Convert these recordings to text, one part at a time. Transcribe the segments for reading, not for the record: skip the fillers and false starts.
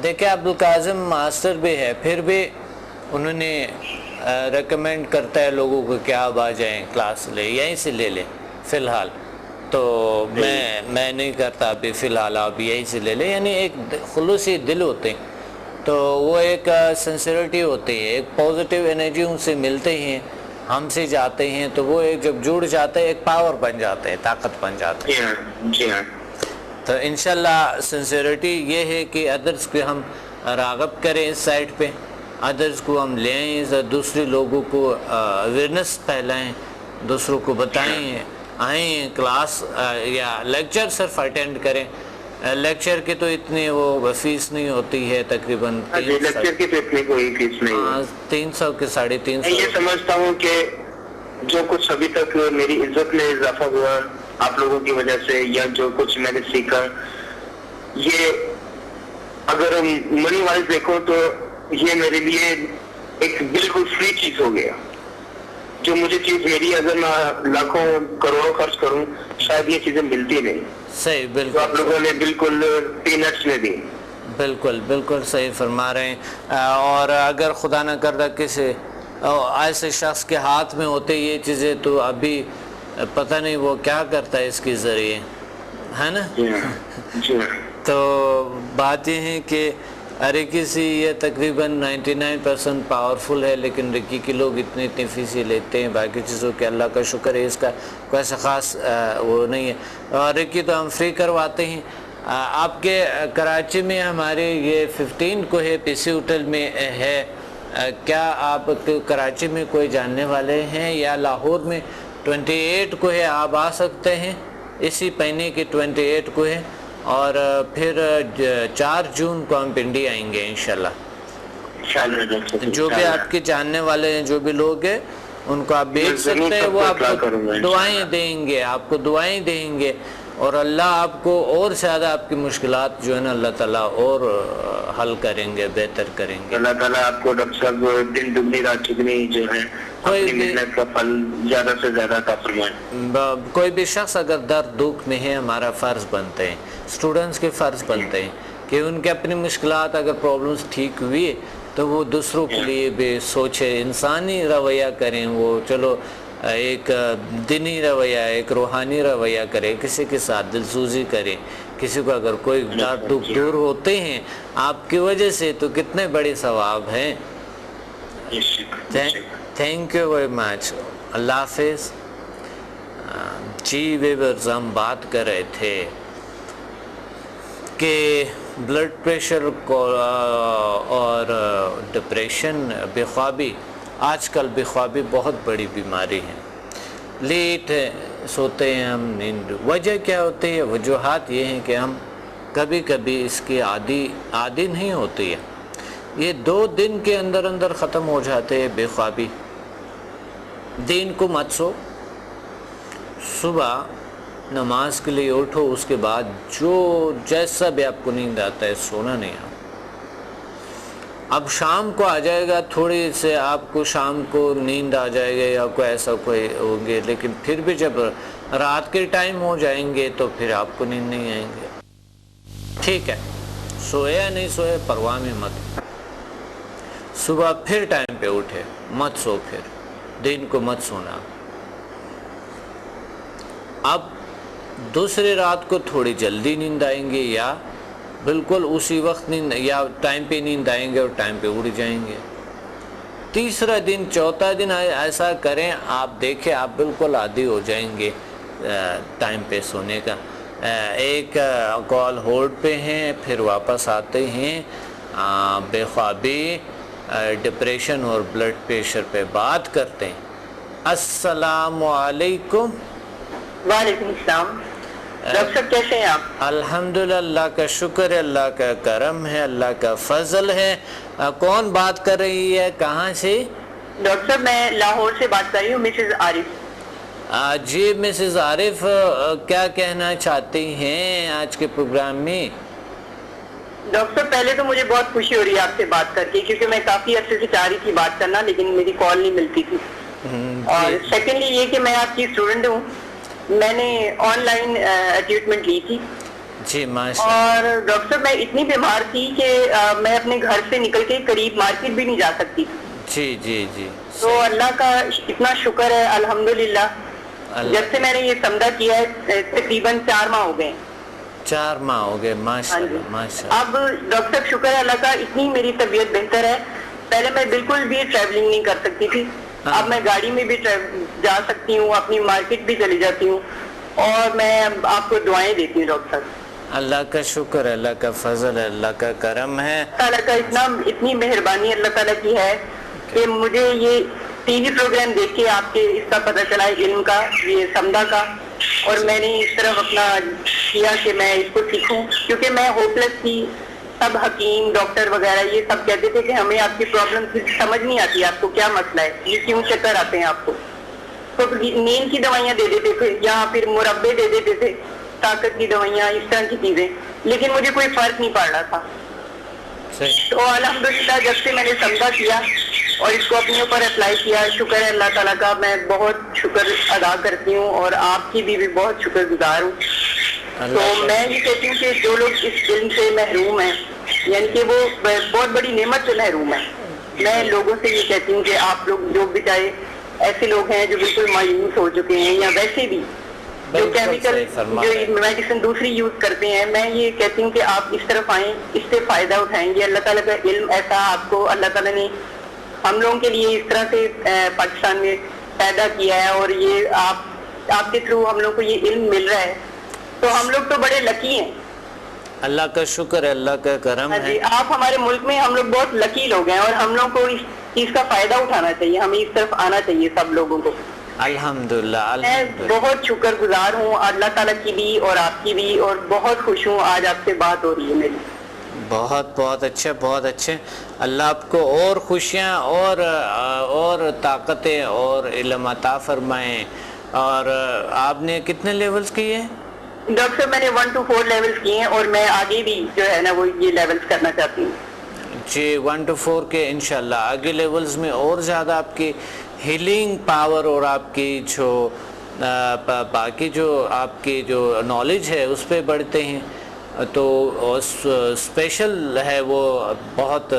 دیکھیں عبدالقاسم ماسٹر بھی ہے، پھر بھی انہوں نے ریکمینڈ کرتا ہے لوگوں کو کہ آپ آ جائیں کلاس لے، یہیں سے لے لیں فی الحال. تو میں نہیں کرتا ابھی فی الحال، آپ یہیں سے لے لیں. یعنی ایک خلوصی دل ہوتے ہیں تو وہ ایک سنسیریٹی ہوتی ہے، ایک پازیٹیو انرجی ان سے ملتے ہیں، ہم سے جاتے ہیں، تو وہ ایک جب جڑ جاتے ہیں ایک پاور بن جاتے ہیں، طاقت بن جاتے ہیں. جی ہاں. تو انشاءاللہ سنسیریٹی یہ ہے کہ ادرس کو ہم راغب کریں اس سائٹ پہ، ادرس کو ہم لے آئیں، دوسرے لوگوں کو اویئرنیس پھیلائیں، دوسروں کو بتائیں، آئیں کلاس یا لیکچر صرف اٹینڈ کریں. لیکچر کی تو اتنی وہ فیس نہیں ہوتی ہے، تقریباً لیکچر کی تو اتنی کوئی فیس نہیں ہے، 300 کے 350. میں یہ سمجھتا ہوں کہ جو کچھ ابھی تک میری عزت میں اضافہ ہوا آپ لوگوں کی وجہ سے، یا جو کچھ میں نے سیکھا، یہ اگر منی وائز دیکھو تو یہ میرے لیے ایک بالکل فری چیز ہو گیا. جو مجھے چیز میری اگر میں لاکھوں کروڑوں خرچ کروں شاید یہ چیزیں ملتی نہیں. صحیح، بالکل. تو آپ لوگوں نے بالکل پینٹس میں دی. بالکل بالکل صحیح فرما رہے ہیں. اور اگر خدا نہ کردہ کسی ایسے شخص کے ہاتھ میں ہوتے یہ چیزیں تو ابھی پتہ نہیں وہ کیا کرتا ہے اس کے ذریعے، ہے نا. تو بات یہ ہے کہ ریکی سی یہ تقریباً 99% پاورفل ہے، لیکن ریکی کے لوگ اتنی فیسی لیتے ہیں باقی چیزوں کے. اللہ کا شکر ہے اس کا کوئی ایسا خاص وہ نہیں ہے. اور ریکی تو ہم فری کرواتے ہیں. آپ کے کراچی میں ہمارے یہ 15 کو ہے، پی سی ہوٹل میں ہے. کیا آپ کراچی میں کوئی جاننے والے ہیں، یا لاہور میں 28 کو ہے، آپ آ سکتے ہیں. اسی مہینے کی 28 کو ہے، اور پھر 4 جون کو ہم پنڈی آئیں گے انشاءاللہ. جو بھی آپ کے جاننے والے ہیں، جو بھی لوگ ہیں، ان کو آپ بھیج سکتے ہیں، وہ آپ کو دعائیں دیں گے، آپ کو دعائیں دیں گے، اور اللہ آپ کو اور زیادہ آپ کی مشکلات جو ہے نا اللہ تعالیٰ اور حل کریں گے، بہتر کریں گے. اللہ تعالیٰ آپ کو ڈاکٹر صاحب دن دگنی رات چگنی جو ہے اپنی محنت کا پھل زیادہ سے زیادہ عطا فرمائیں. کوئی بھی شخص اگر درد دکھ میں ہے، ہمارا فرض بنتے ہیں، اسٹوڈنٹس کے فرض بنتے ہیں کہ ان کے اپنی مشکلات اگر پرابلمس ٹھیک ہوئی تو وہ دوسروں کے لیے بھی سوچے، انسانی رویہ کریں. وہ چلو ایک دینی رویہ، ایک روحانی رویہ کرے، کسی کے ساتھ دلسوزی کرے. کسی کو اگر کوئی درد دکھ دور ہوتے ہیں آپ کی وجہ سے تو کتنے بڑے ثواب ہیں. Thank you very much. اللہ حافظ. جی ویورز، ہم بات کر رہے تھے کہ بلڈ پریشر اور ڈپریشن، بے خوابی. آج کل بے خوابی بہت بڑی بیماری ہے. لیٹ سوتے ہیں ہم، نیند. وجہ کیا ہوتی ہے؟ وجوہات یہ ہیں کہ ہم کبھی کبھی اس کی عادی نہیں ہوتی ہے. یہ 2 دن کے اندر اندر ختم ہو جاتے ہیں بے خوابی. دن کو مت سو، صبح نماز کے لیے اٹھو، اس کے بعد جو جیسا بھی آپ کو نیند آتا ہے سونا نہیں. اب شام کو آ جائے گا، تھوڑی سے آپ کو شام کو نیند آ جائے گا یا کوئی ایسا کوئی ہوں گے، لیکن پھر بھی جب رات کے ٹائم ہو جائیں گے تو پھر آپ کو نیند نہیں آئیں گے. ٹھیک ہے، سوئے یا نہیں سوئے پرواہ میں مت. صبح پھر ٹائم پہ اٹھے، مت سو، پھر دن کو مت سونا. اب دوسری رات کو تھوڑی جلدی نیند آئیں گے، یا بالکل اسی وقت نیند یا ٹائم پہ نیند آئیں گے اور ٹائم پہ اڑ جائیں گے. تیسرا دن، چوتھا دن ایسا کریں، آپ دیکھیں آپ بالکل عادی ہو جائیں گے ٹائم پہ سونے کا. ایک کال ہولڈ پہ ہیں، پھر واپس آتے ہیں. بے خوابی، ڈپریشن اور بلڈ پریشر پہ بات کرتے ہیں. السلام علیکم. وعلیکم السلام. ڈاکٹر صاحب کیسے ہیں آپ؟ الحمدللہ، اللہ کا شکر ہے، اللہ کا کرم ہے، اللہ کا فضل ہے. کون بات کر رہی ہے، کہاں سے؟ ڈاکٹر صاحب میں لاہور سے بات کر رہی ہوں، مسز عارف. جی مسز عارف، کیا کہنا چاہتی ہیں آج کے پروگرام میں؟ ڈاکٹر صاحب پہلے تو مجھے بہت خوشی ہو رہی ہے آپ سے بات کر کے، کیونکہ میں کافی عرصے سے چاہ رہی تھی بات کرنا، لیکن میری کال نہیں ملتی تھی. اور سیکنڈلی یہ کہ میں آپ کی اسٹوڈنٹ ہوں. میں نے آن لائن ٹریٹمنٹ لی تھی جی ماشاءاللہ. اور ڈاکٹر صاحب میں اتنی بیمار تھی کہ میں اپنے گھر سے نکل کے قریب مارکیٹ بھی نہیں جا سکتی تھی. جی جی جی. تو اللہ کا اتنا شکر ہے الحمدللہ. جب سے میں نے یہ سمجھا کیا ہے تقریباً 4 ماہ ہو گئے. 4 ماہ ہو گئے. ماشاءاللہ ماشاءاللہ. اب ڈاکٹر صاحب شکر ہے اللہ کا اتنی میری طبیعت بہتر ہے. پہلے میں بالکل بھی ٹریولنگ نہیں کر سکتی تھی. اب میں گاڑی میں بھی جا سکتی ہوں, اپنی مارکیٹ بھی چلی جاتی ہوں, اور میں آپ کو دعائیں دیتی ہوں ڈاکٹر صاحب. اللہ کا شکر ہے, اللہ کا فضل ہے, اللہ کا کرم ہے. اللہ کا اتنی مہربانی اللہ تعالیٰ کی ہے کہ مجھے یہ ٹی وی پروگرام دیکھ کے آپ کے اس کا پتہ چلا علم کا, یہ سمدہ کا, اور میں نے اس طرف اپنا کیا کہ میں اس کو سیکھوں, کیونکہ میں ہوپ لیس تھی. سب حکیم ڈاکٹر وغیرہ یہ سب کہتے تھے کہ ہمیں آپ کی پرابلم سمجھ نہیں آتی, آپ کو کیا مسئلہ ہے, یہ کیوں چکر آتے ہیں آپ کو. تو نیند کی دوائیاں دے دیتے تھے یا پھر مربے دے دیتے تھے, طاقت کی دوائیاں, اس طرح کی چیزیں, لیکن مجھے کوئی فرق نہیں پڑ رہا تھا. تو الحمدللہ جب سے میں نے سمجھا کیا اور اس کو اپنے اوپر اپلائی کیا, شکر ہے اللہ تعالیٰ کا, میں بہت شکر ادا کرتی ہوں اور آپ کی بھی بہت شکر گزار ہوں. تو میں یہ کہتی ہوں کہ جو لوگ اس علم سے محروم ہیں, یعنی کہ وہ بہت بڑی نعمت سے محروم ہیں, میں لوگوں سے یہ کہتی ہوں کہ آپ لوگ جو بھی چاہے ایسے لوگ ہیں جو بالکل مایوس ہو چکے ہیں یا ویسے بھی جو کیمیکل جو میڈیسن دوسری یوز کرتے ہیں, میں یہ کہتی ہوں کہ آپ اس طرف آئیں, اس سے فائدہ اٹھائیں گے. اللہ تعالیٰ کا علم ایسا آپ کو اللہ تعالیٰ نے ہم لوگوں کے لیے اس طرح سے پاکستان میں پیدا کیا ہے, اور یہ آپ کے تھرو ہم لوگ کو یہ علم مل رہا ہے, تو ہم لوگ تو بڑے لکی ہیں. اللہ کا شکر ہے, اللہ کا کرم ہے. آپ ہمارے ملک میں ہم لوگ بہت لکی لوگ ہیں, اور ہم لوگ کو اس چیز کا فائدہ اٹھانا چاہیے, ہمیں اس طرف آنا چاہیے سب لوگوں کو. الحمدللہ. میں بہت شکر گزار ہوں اللہ تعالیٰ کی بھی اور آپ کی بھی, اور بہت خوش ہوں آج آپ سے بات ہو رہی ہے میری. بہت بہت اچھے, بہت اچھے. اللہ آپ کو اور خوشیاں اور طاقتیں اور علم عطا فرمائیں. اور آپ نے کتنے لیولز کیے ہیں؟ ڈاکٹر صاحب میں نے 1 to 4 لیولز کیے ہیں, اور میں آگے بھی جو ہے نا وہ یہ لیولز کرنا چاہتی ہوں. جی 1 to 4 کے انشاءاللہ آگے لیولز میں اور زیادہ آپ کی ہیلنگ پاور اور آپ کی جو باقی جو آپ کی جو نالج ہے اس پہ بڑھتے ہیں. تو اسپیشل ہے وہ بہت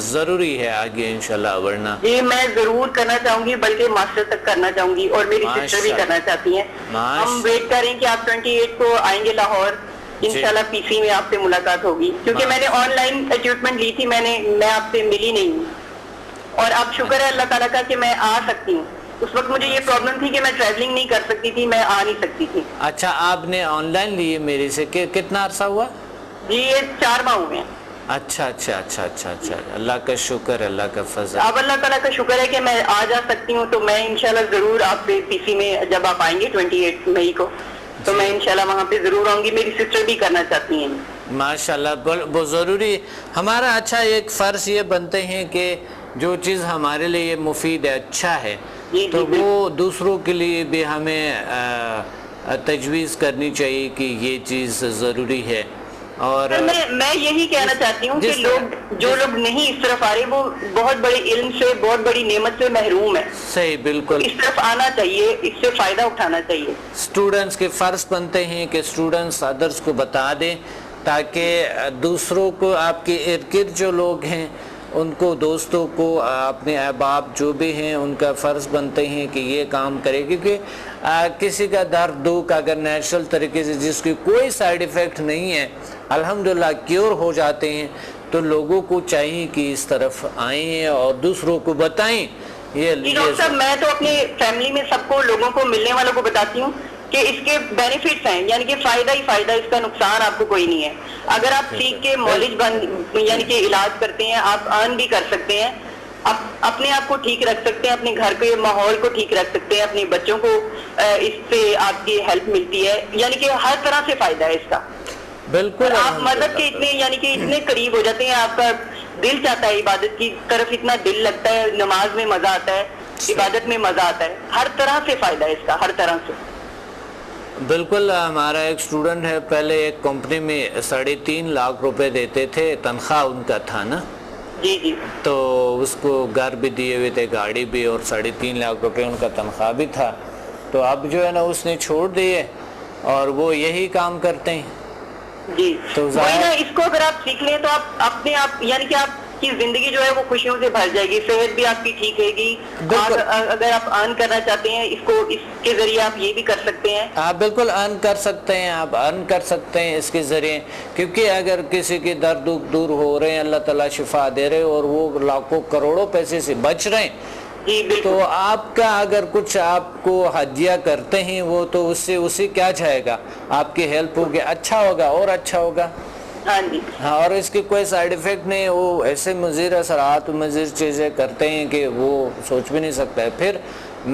ضروری ہے آگے انشاءاللہ بڑھنا. جی میں ضرور کرنا چاہوں گی, بلکہ ماسٹر تک کرنا چاہوں گی, اور میری سسٹر بھی کرنا چاہتی ہیں. ہم ویٹ کریں کہ آپ 28 کو آئیں گے لاہور, انشاءاللہ پی سی میں آپ سے ملاقات ہوگی, کیونکہ میں نے آن لائن اپائنٹمنٹ لی تھی, میں آپ سے ملی نہیں ہوں, اور اب شکر ہے اللہ تعالیٰ کا کہ میں آ سکتی ہوں. اس وقت مجھے یہ پرابلم تھی کہ میں ٹریولنگ نہیں کر سکتی تھی, میں آ نہیں سکتی تھی. اچھا آپ نے آن لائن لی میری سے کتنا عرصہ ہوا؟ جی یہ 4 ماہ ہو گئے. اچھا اچھا اچھا اچھا اچھا. اللہ کا شکر ہے, اللہ کا فضل. اب اللہ تعالیٰ کا شکر ہے کہ میں آ جا سکتی ہوں, تو میں انشاءاللہ ضرور آپ سے پی سی میں جب آپ آئیں گے 28 مئی کو, تو میں انشاءاللہ وہاں پہ ضرور آؤں گی. میری سسٹر بھی کرنا چاہتی ہیں. ماشاءاللہ بہت ضروری. ہمارا اچھا ایک فرض یہ بنتے ہیں کہ جو چیز ہمارے لیے مفید ہے, اچھا ہے, تو وہ دوسروں کے لیے بھی ہمیں تجویز کرنی چاہیے کہ یہ چیز ضروری ہے. اور میں یہی کہنا چاہتی ہوں کہ جو لوگ نہیں اس طرف آ رہے وہ بہت بڑے علم سے, بہت بڑی نعمت سے محروم ہے. صحیح, بالکل. اس طرف آنا چاہیے, اس سے فائدہ اٹھانا چاہیے. اسٹوڈنٹس کے فرض بنتے ہیں کہ اسٹوڈنٹس ادرس کو بتا دیں, تاکہ دوسروں کو, آپ کے ارد گرد جو لوگ ہیں ان کو, دوستوں کو, اپنے احباب جو بھی ہیں ان کا فرض بنتے ہیں کہ یہ کام کرے. کیونکہ کسی کا درد دکھ اگر نیچرل طریقے سے جس کی کوئی سائیڈ ایفیکٹ نہیں ہے الحمدللہ کیور ہو جاتے ہیں, تو لوگوں کو چاہیے کہ اس طرف آئیں اور دوسروں کو بتائیں. ڈاکٹر صاحب میں تو اپنی فیملی میں سب کو, لوگوں کو, ملنے والوں کو بتاتی ہوں کہ اس کے بینیفٹس ہیں, یعنی کہ فائدہ ہی فائدہ, اس کا نقصان آپ کو کوئی نہیں ہے. اگر آپ سیکھ کے مالج یعنی کہ علاج کرتے ہیں, آپ ارن بھی کر سکتے ہیں, اپنے آپ کو ٹھیک رکھ سکتے ہیں, اپنے گھر کے ماحول کو ٹھیک رکھ سکتے ہیں, اپنے بچوں کو اس سے آپ کی ہیلپ ملتی ہے, یعنی کہ ہر طرح سے فائدہ ہے اس کا. بالکل. آپ مدد کے اتنے یعنی کہ اتنے قریب ہو جاتے ہیں, آپ کا دل چاہتا ہے عبادت کی طرف, اتنا دل لگتا ہے, نماز میں مزہ آتا ہے, عبادت میں مزہ آتا ہے, ہر طرح سے فائدہ ہے اس کا, ہر طرح سے. بالکل. ہمارا ایک اسٹوڈنٹ ہے, پہلے ایک کمپنی میں 3.5 لاکھ روپے دیتے تھے, تنخواہ ان کا تھا نا. جی جی. تو اس کو گھر بھی دیے ہوئے تھے, گاڑی بھی, اور 3.5 لاکھ روپے ان کا تنخواہ بھی تھا. تو اب جو ہے نا اس نے چھوڑ دیے, اور وہ یہی کام کرتے ہیں. جی تو وہی نا، اس کو اگر آپ سیکھ لیں تو آپ اپنے آپ یعنی کہ آپ کی زندگی جو ہے وہ خوشیوں سے بھر جائے گی، صحت بھی آپ کی ٹھیک رہے گی. اگر آپ ارن کرنا چاہتے ہیں اس کے ذریعے آپ یہ بھی کر سکتے ہیں. آپ بالکل ارن کر سکتے ہیں، آپ ارن کر سکتے ہیں اس کے ذریعے، کیونکہ اگر کسی کے درد دور ہو رہے ہیں، اللہ تعالیٰ شفا دے رہے اور وہ لاکھوں کروڑوں پیسے سے بچ رہے ہیں، جی بالکل. تو آپ کا اگر کچھ آپ کو ہدیہ کرتے ہیں وہ تو اسے کیا جائے گا، آپ کی ہیلپ ہوگی، اچھا ہوگا اور اچھا ہوگا. ہاں جی. ہاں، اور اس کی کوئی سائیڈ ایفیکٹ نہیں، وہ ایسے مضر اثرات مضر چیزیں کرتے ہیں کہ وہ سوچ بھی نہیں سکتا ہے. پھر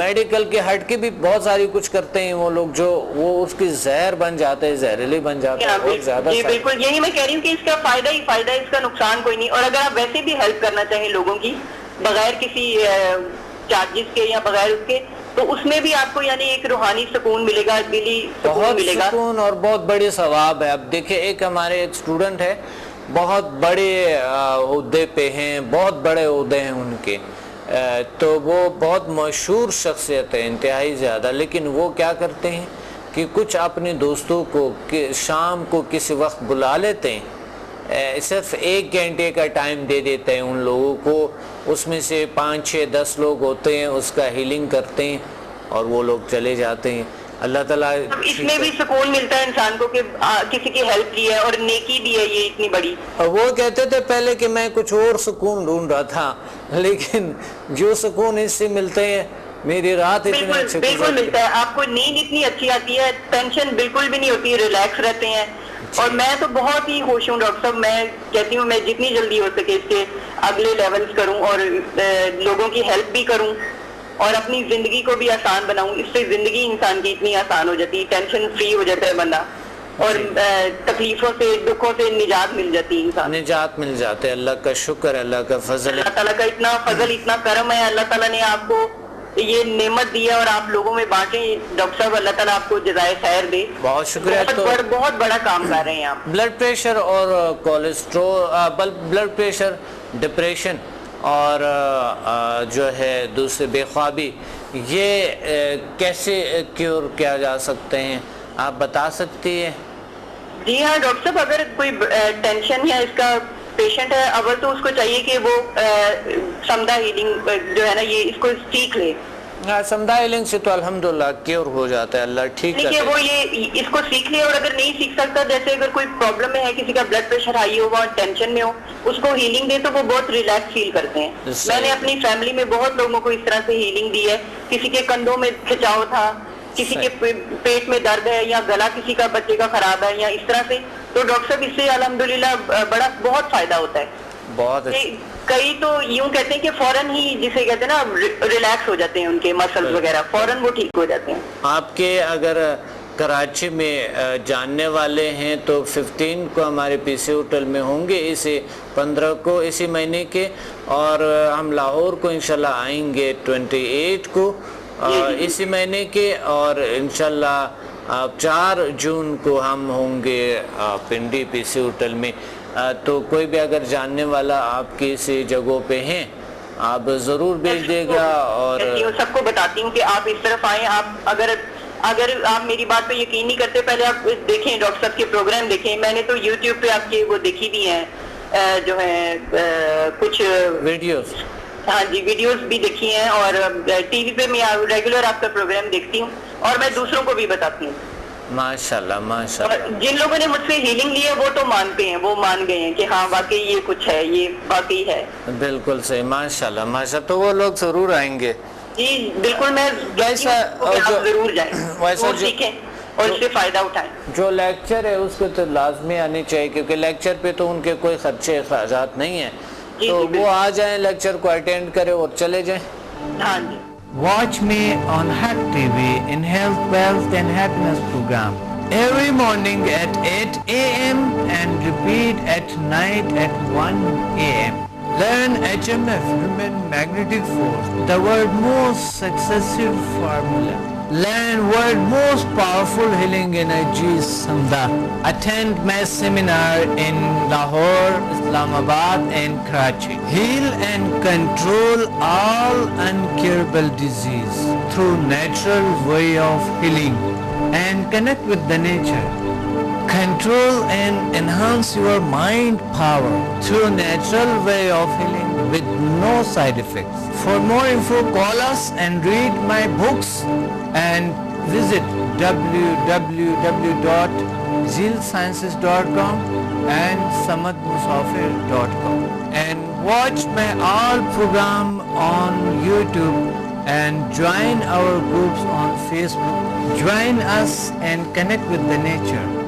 میڈیکل کے ہٹ کے بھی بہت ساری کچھ کرتے ہیں وہ لوگ، جو وہ اس کی زہر بن جاتے ہیں، زہریلی بن جاتے ہیں بہت زیادہ. جی بالکل، یہی میں کہہ رہی ہوں کہ اس کا فائدہ ہی فائدہ ہے، اس کا نقصان کوئی نہیں. اور اگر آپ ویسے بھی ہیلپ کرنا چاہیں لوگوں کی بغیر کسی چارجز کے یا بغیر اس کے، تو اس میں بھی آپ کو یعنی ایک روحانی سکون ملے گا، دلی سکون ملے گا، سکون اور بہت بڑی ثواب ہے. اب دیکھیں، ایک ہمارے ایک اسٹوڈنٹ ہے، بہت بڑے عہدے پہ ہیں، بہت بڑے عہدے ہیں ان کے، تو وہ بہت مشہور شخصیت ہے انتہائی زیادہ، لیکن وہ کیا کرتے ہیں کہ کچھ اپنے دوستوں کو شام کو کسی وقت بلا لیتے ہیں، صرف 1 گھنٹے کا ٹائم دے دیتے ہیں ان لوگوں کو، اس میں سے 5 6 10 لوگ ہوتے ہیں، اس کا ہیلنگ کرتے ہیں اور وہ لوگ چلے جاتے ہیں. اللہ تعالیٰ اس میں بھی سکون ملتا ہے انسان کو کہ کسی کی ہیلپ کی ہے، اور نیکی بھی ہے یہ اتنی بڑی. وہ کہتے تھے پہلے کہ میں کچھ اور سکون ڈھونڈ رہا تھا، لیکن جو سکون اس سے ملتے ہیں، میری رات اتنے اچھے بالکل ملتا ہے. آپ کو نیند اتنی اچھی آتی ہے، ٹینشن بالکل بھی نہیں ہوتی، ریلیکس رہتے ہیں. اور میں تو بہت ہی خوش ہوں ڈاکٹر صاحب، میں کہتی ہوں میں جتنی جلدی ہو سکے اس کے اگلے لیولز کروں اور لوگوں کی ہیلپ بھی کروں اور اپنی زندگی کو بھی آسان بناؤں. اس سے زندگی انسان کی اتنی آسان ہو جاتی ہے، ٹینشن فری ہو جاتا ہے بندہ، اور تکلیفوں سے دکھوں سے نجات مل جاتی ہے انسان. نجات مل جاتے. اللہ کا شکر ہے، اللہ کا فضل ہے، اللہ تعالیٰ کا اتنا فضل، اتنا کرم ہے. اللہ تعالیٰ نے آپ کو یہ نعمت دی ہے اور آپ لوگوں میں بانٹیں. ڈاکٹر صاحب اللہ تعالیٰ آپ کو جزائے خیر دے. بہت شکریہ. تو بہت بڑا کام کر رہے ہیں آپ. بلڈ پریشر اور کولیسٹرول، بلڈ پریشر، ڈپریشن اور جو ہے دوسرے بے خوابی، یہ کیسے کیور کیا جا سکتے ہیں، آپ بتا سکتی ہیں؟ جی ہاں ڈاکٹر صاحب، اگر کوئی ٹینشن یا اس کا پیشنٹ ہے، اول تو اس کو چاہیے کہ وہ سمدھا ہیلنگ جو ہے نا یہ اس کو سیکھ لے. سمدھا ہیلنگ سے تو الحمدللہ کیور ہو جاتا ہے، اللہ ٹھیک کرتا ہے. وہ یہ اس کو سیکھ لے، اور اگر نہیں سیکھ سکتا، جیسے اگر کوئی پرابلم میں ہے، کسی کا بلڈ پریشر ہائی ہو، وہ ٹینشن میں ہو، اس کو ہیلنگ دے تو وہ بہت ریلیکس فیل کرتے ہیں. میں نے اپنی فیملی میں بہت لوگوں کو اس طرح سے ہیلنگ دی ہے. کسی کے کندھوں میں کھچاؤ تھا، کسی کے پیٹ میں درد ہے، یا گلا کسی کا بچے کا خراب ہے، یا اس طرح سے، تو ڈاکٹر صاحب اس سے الحمدللہ بہت فائدہ ہوتا ہے. بہت کئی تو یوں کہتے ہیں کہ فوراً ہی جسے کہتے ہیں نا ریلیکس ہو جاتے ہیں، ان کے مسلز وغیرہ فوراً وہ ٹھیک ہو جاتے ہیں. آپ کے اگر کراچی میں جاننے والے ہیں تو 15 کو ہمارے پی سی ہوٹل میں ہوں گے، اسے 15 کو اسی مہینے کے، اور ہم لاہور کو انشاءاللہ آئیں گے 28 کو اسی مہینے کے، اور انشاءاللہ 4 جون کو ہم ہوں گے پنڈی پی سی ہوٹل میں. تو کوئی بھی اگر جاننے والا آپ کی اسی جگہوں پہ ہیں، آپ ضرور بھیج دے گا. اور سب کو بتاتی ہوں کہ آپ اس طرف آئیں. آپ اگر آپ میری بات پہ یقین نہیں کرتے، پہلے آپ دیکھیں ڈاکٹر صاحب کے پروگرام دیکھیں. میں نے تو یوٹیوب پہ آپ کے وہ دیکھی بھی ہیں، جو ہے کچھ ویڈیوز. ہاں جی، ویڈیوز بھی دیکھی ہیں، اور ٹی وی پہ میں ریگولر آپ کا پروگرام دیکھتی ہوں، اور میں دوسروں کو بھی بتاتی ہوں. ماشاءاللہ ماشاءاللہ. جن لوگوں نے مجھ سے ہیلنگ لی ہے وہ تو مانتے ہیں، وہ مان گئے ہیں کہ ہاں واقعی یہ کچھ ہے، یہ واقعی ہے. بالکل صحیح، ماشاءاللہ ماشاءاللہ. تو وہ لوگ ضرور آئیں گے. جی بالکل، میں ضرور جائیں، وہ سیکھیں اور اس سے فائدہ اٹھائیں. جو لیکچر ہے اس کو تو لازمی آنی چاہیے، کیونکہ لیکچر پہ تو ان کے کوئی خرچے اخراجات نہیں ہیں، تو وہ آ جائیں، لیکچر کو اٹینڈ کریں اور چلے جائیں. ہاں جی. Watch me on Hack TV in Health, Wealth and Happiness program every morning at 8 a.m. and repeat at night at 1 a.m. Learn HMF, Human Magnetic Force, the world's most successful formula. Learn world's most powerful healing energy, Samdha. Attend my seminar in Lahore, Islamabad and Karachi. Heal and control all incurable disease through natural way of healing and connect with the nature. control and enhance your mind power through natural way of healing with no side effects. For more info, call us and read my books and visit www.zilsciences.com and samadmusafir.com and watch my all program on YouTube and join our groups on Facebook. Join us and connect with the nature.